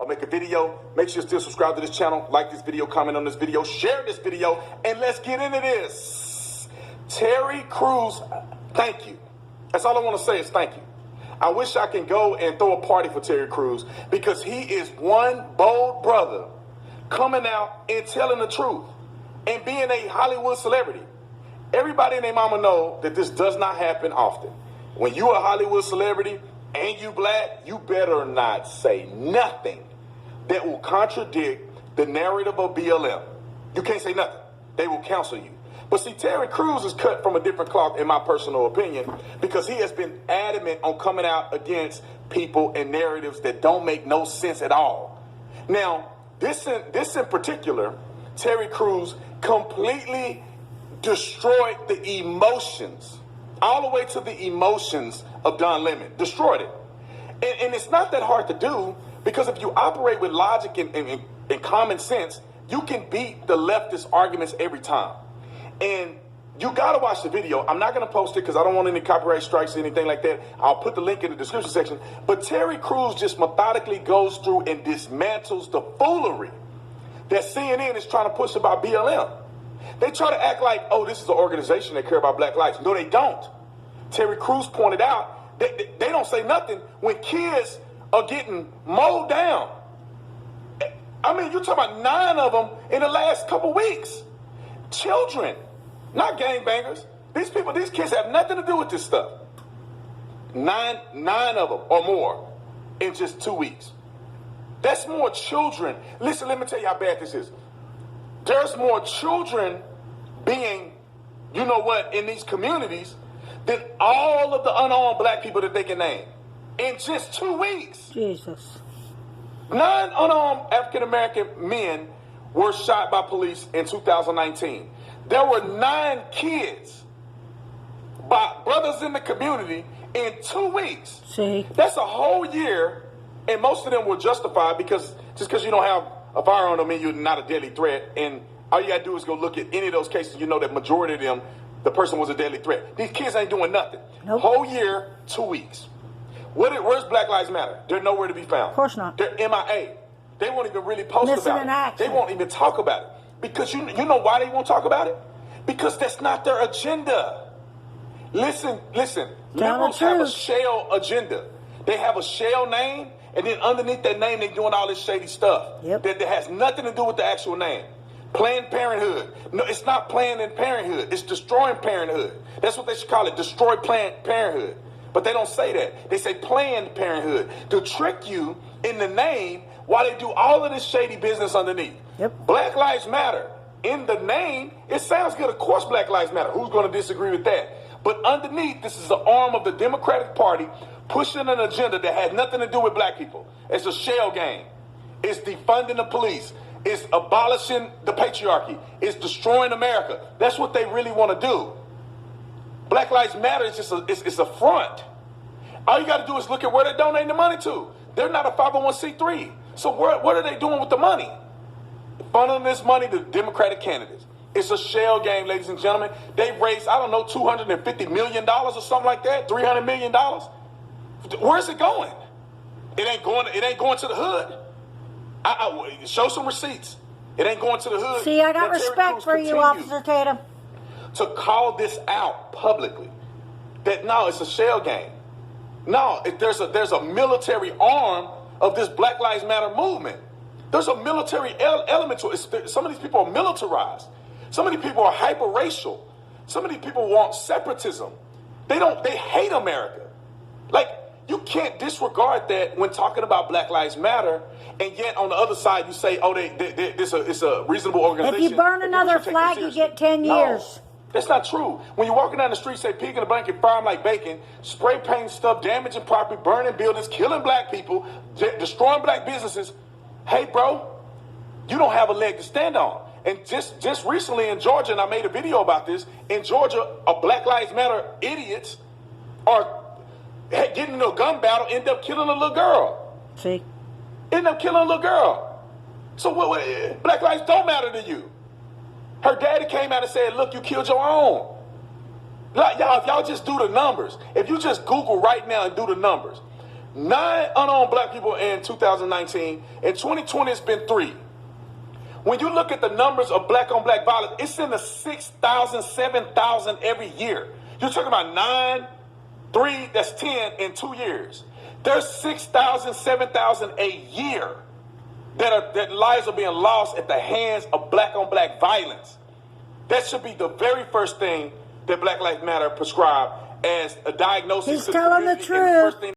I'll make a video. Make sure you still subscribe to this channel, like this video, comment on this video, share this video, and let's get into this. Terry Crews, thank you. That's all I want to say is thank you. I wish I can go and throw a party for Terry Crews because he is one bold brother coming out and telling the truth and being a Hollywood celebrity. Everybody and their mama know that this does not happen often. When you a Hollywood celebrity and you black, you better not say nothing that will contradict the narrative of BLM. You can't say nothing. They will counsel you. But see, Terry Crews is cut from a different cloth, in my personal opinion, because he has been adamant on coming out against people and narratives that don't make no sense at all. Now, this in particular, Terry Crews completely destroyed the emotions, all the way to the emotions of Don Lemon. Destroyed it. And it's not that hard to do, because if you operate with logic and common sense, you can beat the leftist arguments every time. And you got to watch the video. I'm not going to post it because I don't want any copyright strikes or anything like that. I'll put the link in the description section. But Terry Crews just methodically goes through and dismantles the foolery that CNN is trying to push about BLM. They try to act like, oh, this is an organization that care about black lives. No, they don't. Terry Crews pointed out that they don't say nothing when kids are getting mowed down. I mean, you're talking about 9 of them in the last couple weeks. Children, not gangbangers. These kids have nothing to do with this stuff. 9 of them or more in just 2 weeks. That's more children. Listen, let me tell you how bad this is. There's more children being, you know what, in these communities than all of the unarmed black people that they can name in just 2 weeks. Jesus. 9 unarmed African-American men were shot by police in 2019. There were 9 kids by brothers in the community in 2 weeks. See? That's a whole year, and most of them were justified because just because you don't have a firearm don't mean you're not a deadly threat. And all you got to do is go look at any of those cases. You know that majority of them, the person was a deadly threat. These kids ain't doing nothing. Nope. Whole year, 2 weeks. Where's Black Lives Matter? They're nowhere to be found. Of course not. They're MIA. They won't even really post Missing about in it. action. They won't even talk about it. Because you know why they won't talk about it? Because that's not their agenda. Listen. Liberals have a shell agenda. They have a shell name, and then underneath that name, they're doing all this shady stuff. Yep. That has nothing to do with the actual name. Planned Parenthood. No, it's not Planned Parenthood. It's Destroying Parenthood. That's what they should call it, Destroy Planned Parenthood. But they don't say that. They say Planned Parenthood to trick you in the name while they do all of this shady business underneath. Yep. Black Lives Matter. In the name, it sounds good. Of course Black Lives Matter. Who's going to disagree with that? But underneath, this is the arm of the Democratic Party pushing an agenda that has nothing to do with black people. It's a shell game. It's defunding the police. It's abolishing the patriarchy. It's destroying America. That's what they really want to do. Black Lives Matter is just it's a front. All you got to do is look at where they're donating the money to. They're not a 501c3. So what are they doing with the money? Funneling this money to Democratic candidates. It's a shell game, ladies and gentlemen. They've raised, I don't know, $250 million or something like that, $300 million. Where's it going? It ain't going to the hood. Show some receipts. It ain't going to the hood. See, I got respect for you, Officer Tatum. To call this out publicly, that no, it's a shell game. No, there's a military arm of this Black Lives Matter movement. There's a military element to it. Some of these people are militarized. Some of these people are hyper-racial. Some of these people want separatism. They hate America. Like, you can't disregard that when talking about Black Lives Matter, and yet on the other side you say, oh, it's a reasonable organization. If you burn another flag, you get 10 years. That's not true. When you're walking down the street, say pig in a blanket, fire 'em like bacon, spray paint stuff, damaging property, burning buildings, killing black people, destroying black businesses. Hey, bro, you don't have a leg to stand on. And just recently in Georgia, and I made a video about this, in Georgia, a Black Lives Matter idiots are getting into a gun battle, end up killing a little girl. See? End up killing a little girl. So what, Black lives don't matter to you. Her daddy came out and said, look, you killed your own. Like, y'all, if y'all just do the numbers, if you just Google right now and do the numbers, 9 unarmed black people in 2019. In 2020, it's been 3. When you look at the numbers of black-on-black violence, it's in the 6,000, 7,000 every year. You're talking about 9, 3, that's 10 in 2 years. There's 6,000, 7,000 a year that lives are being lost at the hands of black-on-black violence. That should be the very first thing that Black Lives Matter prescribe as a diagnosis. He's telling the truth.